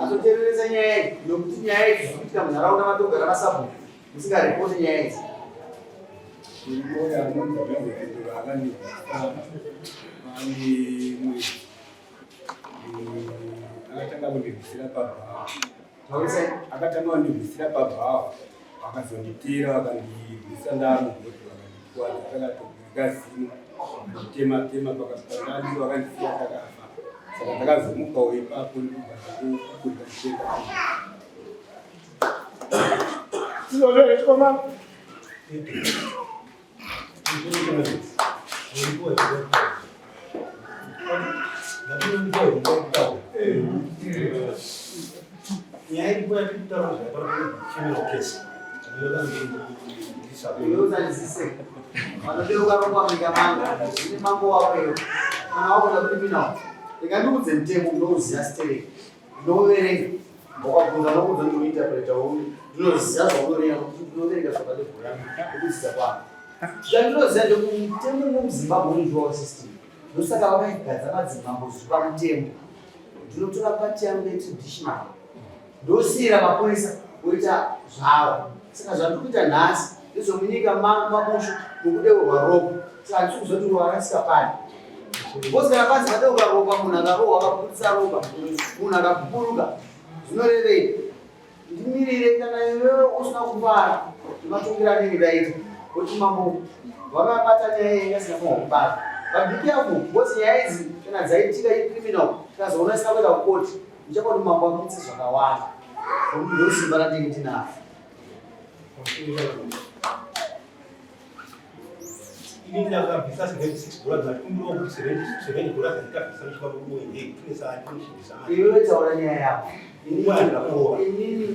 azoteereresa nyaya idzi nokuti nyaya idzi dzikuitika munharaunda matogara masabhuku musingaripoti nyaya idzi. Akatanga kundirwisira pabhawa vakazonditera vakandirwisa ndamo vakatogazino tema pakapandaiso vakandisiya takafa saka ndakazomukawo ipapo mambo wapeyo kana wakuda criminal ndingandiudze mutemo ndouziya stereki ndouverenga wakabvunza nokuudza ndinointerpreta ndinoziya zvaunorenga kuti ndinoverenga zvakadebhurami ekudzidza kwavo zvandinoziya ndekutemo muzimbabwe unujual system ndosaka vakaigadza madzimambo zvipa mutemo ndinotora pati yangu yetraditional ndosiyira mapurisa kuita zvavo saka zvandikuita nhasi ndizvomunyika mabushu nokudeurwa ropa saka ndikuzoti warasika pani bosi kana panzi padeurwa ropa munhu akarohwa akaputisa ropa munhu akapupuruka zvinorevei ndimirire kana iwewe usina kuvara ndimatongira nini daita kuti mambo vakabata nyaya iyi asina kubata pabhiki yangu bosi nyaya idzi kana dzaitika icriminal tikazoona isina kuenda kukoti ndichakoti mambo akutse zvakawanda nokuti ndosimba randinge ndinaro. Ini ndakabvisa $76 ndakumbira kuti $70 ndikabvisa nechipambuko ndege tunesa atinoshandisa iwewe taura nyaya yako inini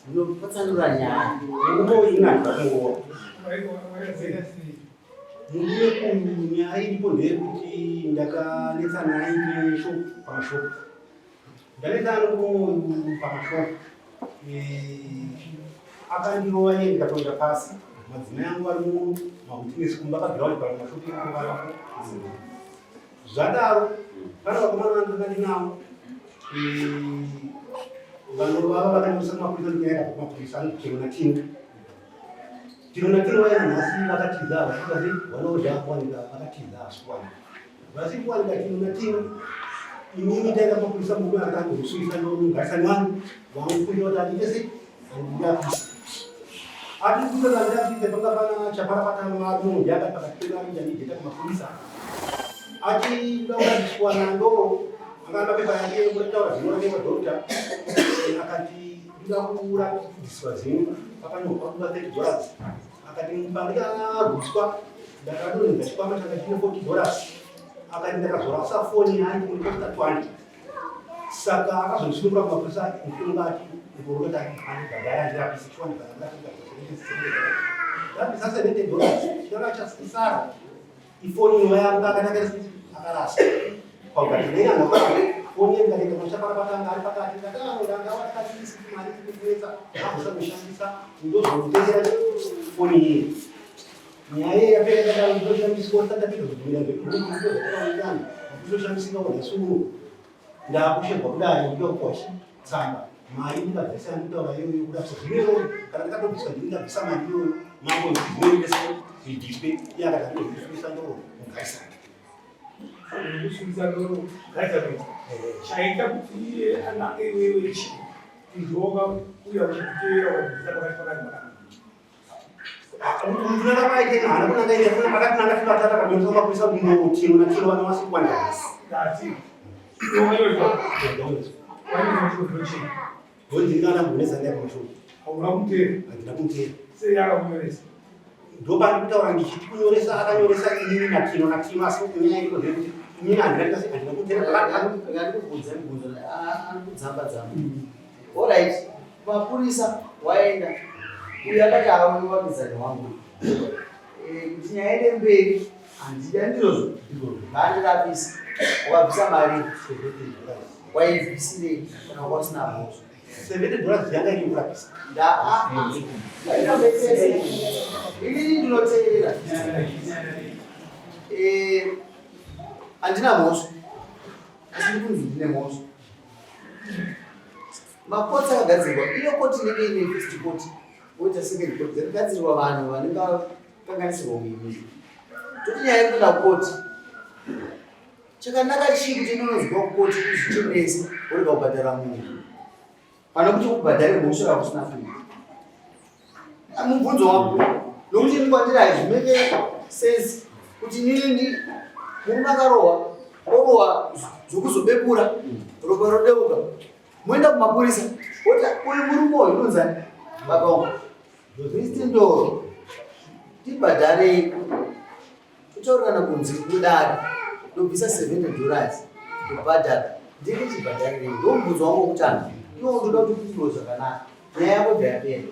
ndinopatsanura nyaya ndinoina ndakangova ndiye kunyaya iripo ndeyekuti ndakanetsana naye pamashopu ndanetsana pamashopu akandirova iye ndikatonda pasi madzina yangu ari mahutines kumba akagirawo pamashopu zvadaro pana vakomana vandakandinawo vanovava vakandisa kumapurisa ndinyaenda kumapurisa tino natino vaina nhasi vakatiza vasikazi vanoda kuwanika vakatiza asikuwanika vasiri kuwanika tino natino inini taenda kumapurisa murume akandozvisuisa nongarisani wani vamukuita kuti anditese andiyapisa ati kutoka ndapite panga pana chapara patano munhu yakati pakatipera ndijita kumapurisa ati ndaudaziswana ndo akamba pepa yake muretaura zvinoonekwa dokta akati ndida kurapidhiswa zvinhu pakanyorwa kuva $30 akati pandikarwiswa ndakadonedza chikwama changa chine $40 akati ndakazorasa foni yangu muriposta 20 saka akazondisunungura kumapurisa ndikungati ndikurota anigagaya ndirapisa chiwanika ndapisa $70 changa chasara ifoni yanga akanaka akarasa paukatinenya nakwake foni yengaleka muchaparapatanga ari pakati ndakawakatisi mari kukuedza akusakushandisa ndozvokutengera foni iyi nyaya yapera ndoshandiswa tatapika kudumira ngekuiani kuzoshandisika kudasuru ndakushegwa kudai ndokoshi tsamba mari ndikabvisa nditaura iyoyo kudasa zvinero kana ndikatobvisa ndingabvisa mari iyoyo mambo zvinoendesa zvidispe yakatandozvisuisa ndoro mugaisana kusubiza ndoro gaisana chaita kuti iye anake iwewe chi izoga uya kuteera wabvisa pakati unotaka paite nhana kunanga ine kuna pakati nangafika tata kamesoka kuisa kundotiro natiro vana vasikwandaasi dati yoyoyo ndingana mbonezania pamashopu hauna kumteera handina kumteera sei akakunyoresa ndopandi kutaura ndichiti kunyoresa akanyoresa inini natino asi kunyanya iko zvekuti inini handina kumteera ngandikubvunze mibvunzo anokudzamba-dzamba allright mapurisa waenda uyo akati awaiwamidzani wangu kuti nyaya ine mberi handida ndirozvo vandirapisa wakabvisa mari waibvisirei kana wasina mhosva $70 yanga iri kurapisa inini ndinoteerera handina mhosva asi ndikunzi ndine mhosva makoti akagadzirwa, iyo koti inenge ine first court woita second court dzakagadzirwa vanhu vanenge vakanganisirwa muimiri. Toti nyaya yekuenda kukoti chakanaka chii kuti inonozwa kukoti kuzvichenese urega kubhadhara munhu pana kuti ubhadhare mhosva yakusina fundo. Mubvunzo wako nokuti ndikwandira hazvimeke sense kuti nini murume akarohwa orohwa zvokuzobepura ropa rodeuka moenda kumapurisa oti uyu murume uyu unonzani baba isti ndoro tibhadharei totaurirana kunzi kudari ndobvisa $70 kubhadhara ndenge chibhadharei ndomubvunzo wangu wokutanga iwo ndoda kuti kuitwe zvakanaka nyaya yako bvayapera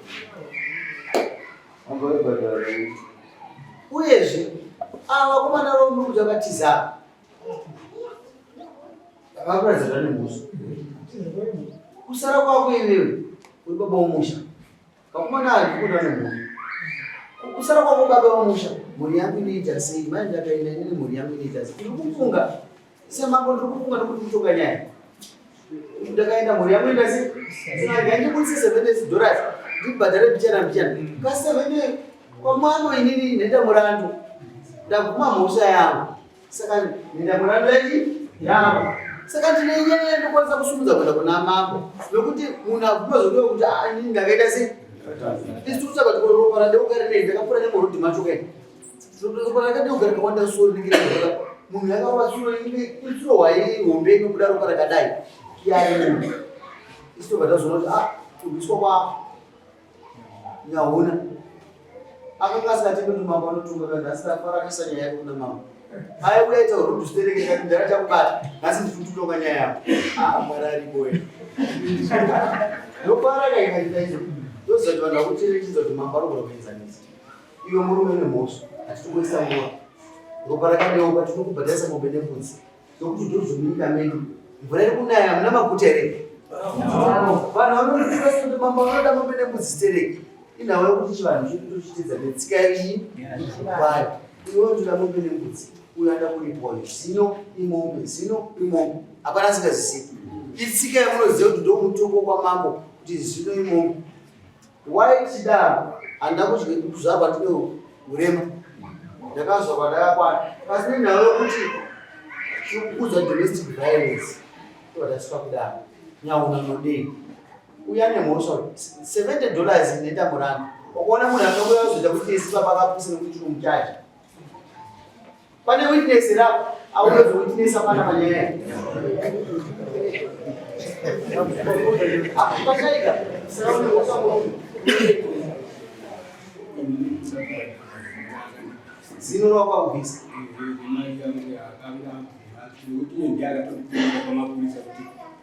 uyezve ava vakomana romu kuti akatiza akakurazirwa nemhosva kusara kwako iwewe uri baba womusha kakomana azvikuda nemhosva kusara kwako baba womusha mhuri yangu inoita sei manje ndakaenda inini mhuri yangu inoita sei ndiri kufunga semango ndiri kufunga nokuti kutoka nyaya ndakaenda mhuri yangu inoita sei ndikandibudise $70 ndibhadhare mbichana mbichana ka7 kwamwano inini nenda murandu ndaguma mhosva yangu saka nenda murandu yangu saka ndine nyaya ndokwanisa kusumudza kuenda kuna mambo nokuti munhu aguma zokuva kuti inini ndakaita sei ndisitutsaka kuti ropa randeugare nei ndakapfuura nemorudhi macho kai ropa rakadeugare kawanda soro ringereaa munhu yakarova tsuro itsuro hwai hombe inobuda ropa rakadai iyai isitobva tazoona kuti kurwiswa kwako nyauna akanga asingatendi kuti mambo anotunga kana asingafara akaisa nyaya yake kuna mambo aiuya ita urudhu zitereke kati ndara chakubata nhasi nditututonga nyaya yako mwari aripoe ndokwara kaikaita izvo ndoziva kuti vanhu vakucherechedza kuti mambo anogona kuenzanisa iwe murume nemhosva hatitokuisa nguva ropa rakadeuka tinokubhadharisa mombe nebvudzi nokuti ndozomunyika medu mvura iri kunaya hamuna makuta here vanhu vanotiasa kuti mambo vanoda mombe nebvudzi zitereke inhau yekuti chivanhu chedu tochitedza netsika iyi kwayo iwe ndoda mombe nembudzi uyo anda kuripoyo zino imombe zino imombe hapana asingazisipi itsika yamunoziva kuti ndo mutongo kwamambo kuti zino imombe waitidaro handa kuzvarwa tine urema ndakazva kwandakakwana asi nenhau yokuti kuudza domestic violence tovatasvika kudaro nyauna nodei uya nemhosva $70 inoita murandu wakuona munhu akauya kuzoita witness papakapuse nekuti chiromuchaji pane witness rapo auwedza witness apana panyaya akupashaika zino rawakabvisa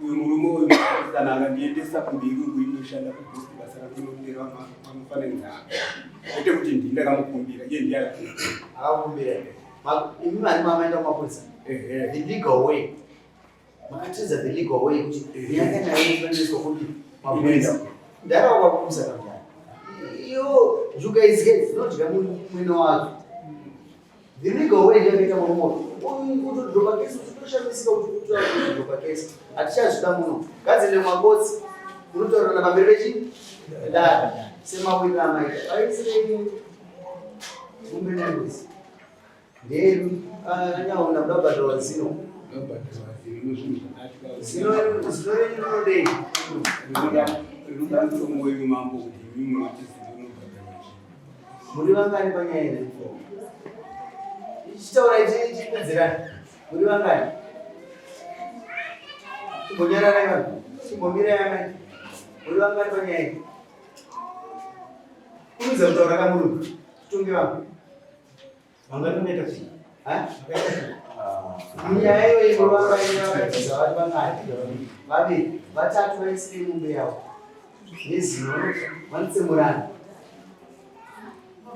uyu murume uyu kana akandiendesa kumberi kuinoshanda kuposti basa rakunoderwa mamufananidzo ete kuti ndindakamukumbira iye ndiye akakumbira imi mani mamaenda kumapurisa the legal way makatiridza the legal way kuti nyaya nayo inofaniswa kuti mapurisa ndakakwakuisa kanjani iyo njuga idzi dzinodya mwene wadzo the legal way ndiyakaita murumoto kutodropa kesi utoshamisika kuti kudropa kesi hatichazvida muno gadzine mangotsi unotaurirana pamberi pechii dada semawiri amaita aisirei umbenenguzi nderu anyaona kuda kubhadharwa zino zino renyu rinodei muri vangani panyaya ine ichitaura ichipedzerani muri vangani chimbonyarai vanhu chimbomirai amai muri vangani panyaya ine kunudza kutaura kamurungu titonge vanhu vanganoita sei munyaya iyoyi murovangaivakatiza vati vangani vaviri vatatu vaisire mombe yavo nezino vanotsemurana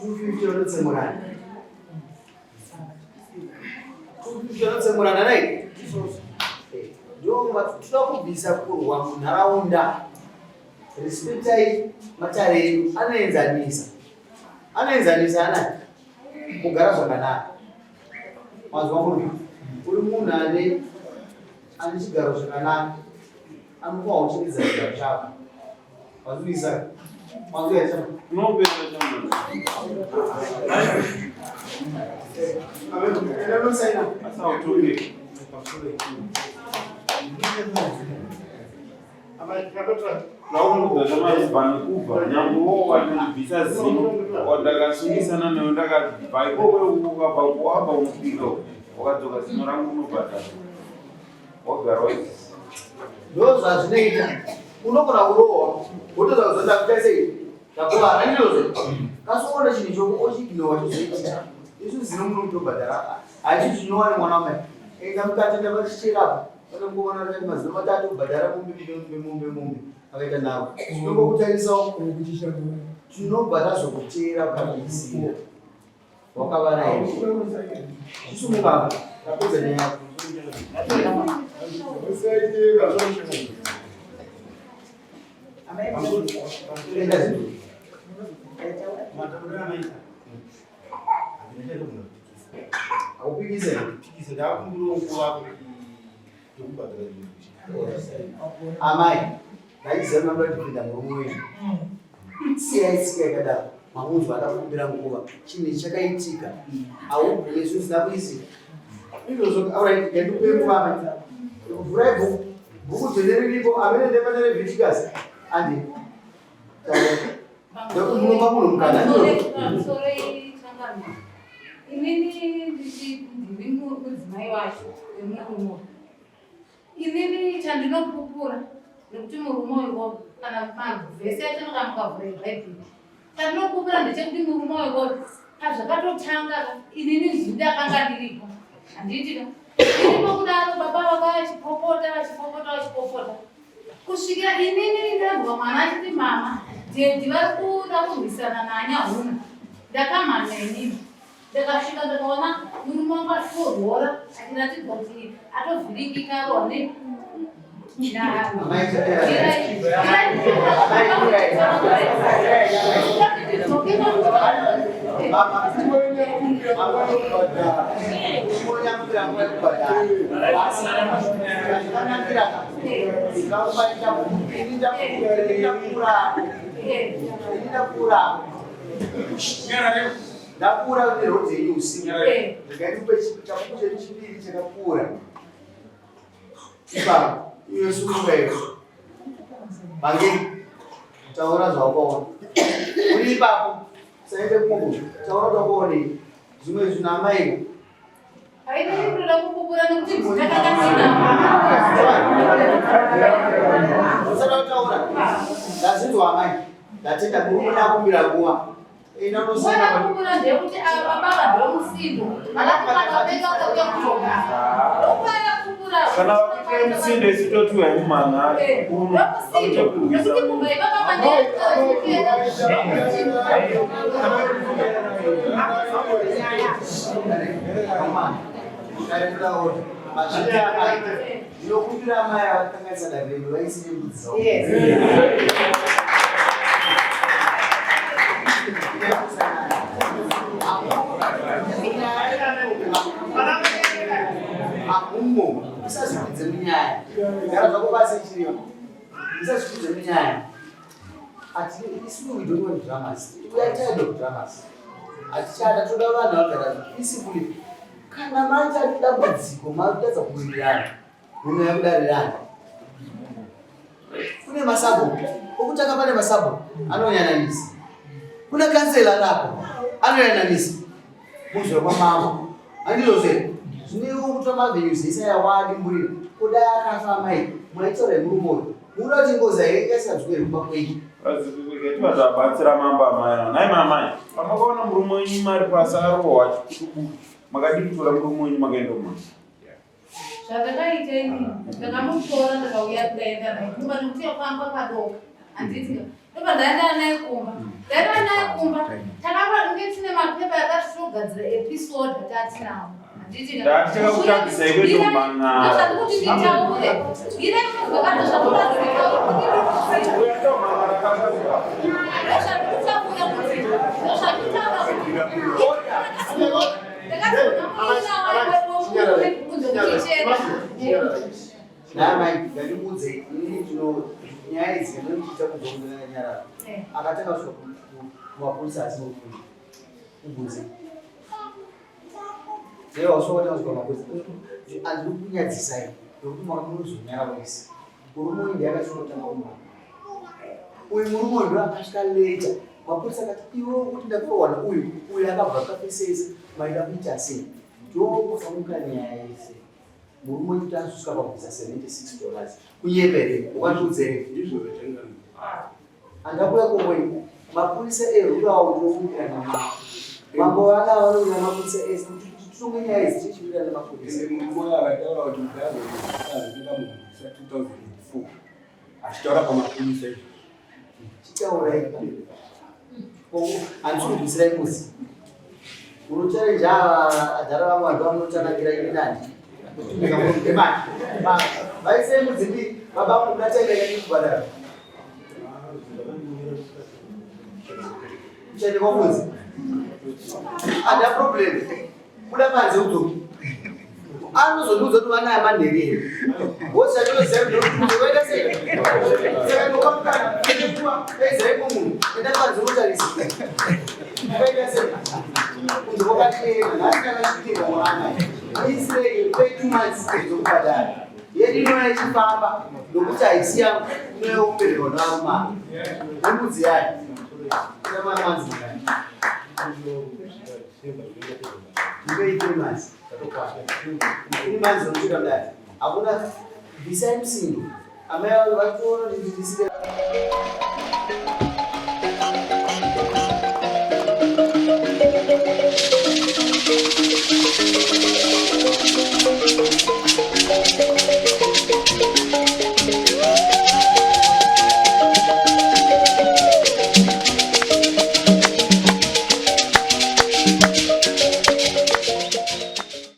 250 vanotsemurana 250 vanotsemurana nai ndotoda kubvisa kurwa munharaunda respektai matare edu anoenzanisa anai kugara zvakanaka mazwa munhu uri munhu ane chigaro zvakanaka anokuwa uchimidza chiro chako wazvisa wanzoita unopedza chama anosaina asautoke naunodza chamazibhani kubva nyambowo wanobvisa zino wandakasungisana nayo ndakabva ikokwe ukabva kuwabva unofika wakadzoka zino rangu unobhadhara wagara waizisi ndo zvazvinoita unogona kurohwa wotoza kuzoenda kuita sei ndakuvara ndinoze kasoona chinhu choko ochiginowa chizoitika isu zino muno mutobhadhara hachi zvinova nemwana wamai enda mukati ndavachicherapo vanongovanaa mazino matatu kubhadhara mombe akaita navo tinongokutarisawo tinobva tazokutera ukaisira wakavana here chisumukaka tapedza nyaya akupikisa amai ndaiziva mamba ndipinda murume wenyu siyaitsika yakadaro mamunzwa adakumbira nguva chinhu chakaitika aubhuye zvisina kuisika izvozvo auraitikandipemuvamai vhurai bhuku dzene riripo amene ndepanerevhitikasi andi ndokumuromba munhu mukana inini ndiri mudzimai wacho wemurume inini chandinopupura nekuti murume weko kana manhu vese atinokamukavhura ibhaibheri chandinopupura ndechekuti murume weko azvakatotanga inini zvindakanga ndiripo handiitika ndiripo kudaro baba vachipopota kusvikira inini ndabva mwana achiti mama dedi vari kuda kurwisana nanyahuna ndakamhanya inini ndakasvika ndakaona murume wangu atitorwora achiratidza kuti atovhiringika rone ndakura nerodhi yenyu usiku ndikaitupe chapupu chedu chipiri chakakura ipapo iwe sumukaiko mangeni taura zvawakaona uri ipapo saende kungu taura zvawakaonei zvimwe zvina amaiko hainini kutoda kupupura nekuti ndakakasina usada kutaura ndazinzwa amai ndatenda murume ndakumbira nguva Mwana kupura ndekuti baba ndomusindo akapeka kutoka kutoka ukwana kupura kana wakite musindo isitotu wemumanga nekuti kumba ibaba manekuenda ndinokumbira amai avakanganisa davhendo vaisine mbudzi zavo amumo usazvipidze munyaya gara zvako basi chiriyo usazvipidze munyaya isi we don't want dramas we are tired of dramas atichada toda vanhu vagara peacefully kana manje ati dambudziko marikutadza kuwirirana munyaya kudarirana kune masabo okutanga pane masabo anonyananisa kuna kansela rapo anoyananisa muzve kwamama andizvozve zvinewo kutora mavenues isayawadi mburiro kuda akafa mai mwaitora murumoyo muda kuti ngozi yaisadzwere kumba kwenyu vatavabatsira mamba amai nai mamai pamakaona murume wenyu mari pasi arohwa chikutubu makadii kutora murume wenyu makaenda kuma zvandakaita inini ndakamutora ndakauya kudaenda naye kumba nekuti yakwamba kadoka handitika ndoba ndaenda naye kumba takava nge tine mapepa yakati togadzira episode tatinawo ndatichakakutambisa iwe ndomangara namai ngandibudze nyaya idzi dzinoita kuzongera nyara akatanga kusvika kumapurisa asinofunda kubvunze zero wasvika kusvika kumapurisa andiri kunyadzisai nokuti mwamunozonyara wese murume uyu ndiyakasvika kutanga kumama uyu murume uyu ndo akasvika leta mapurisa akati iwo kuti ndakuwana uyu akabva kafesesa maida kuita sei ndokufamuka nyaya yese murume uyu kuti azosvika pabvisa $76 kunyepere ukandiudzere andakuya komwe mapurisa erurawo ndokumbira mambo vana vanouya mapurisa ese titonge nyaya idzi tichibira nemapurisa murume akataura kuti mudazozvingamubvisa 2004 achitaura pamapurisa chitaurai handisikumbisirai muzi unocharenja adhara vamwe vantu vanotanakira ini nani vaisei mudzimbi baba munataira ini kubhadhara uchaende kwamuzi ada problem kuda panze udzoki anozondiudza kuti vanaya manherere vosachinozivaita sei saka ndokamukana eizaipo munhu enda panze unotarisa vaita sei kunze kwakateera nasikanachitirwa mwana isirei pay 2 months dzokubhadhara yedu inoya ichifamba nokuti haisi yangu inoyeupererwa navamama nemudzi yayo ina mwana manzi mangani ndipei 3 months imanzi nokuita mudari hakuna bvisai musindo amai vatoona ndidisire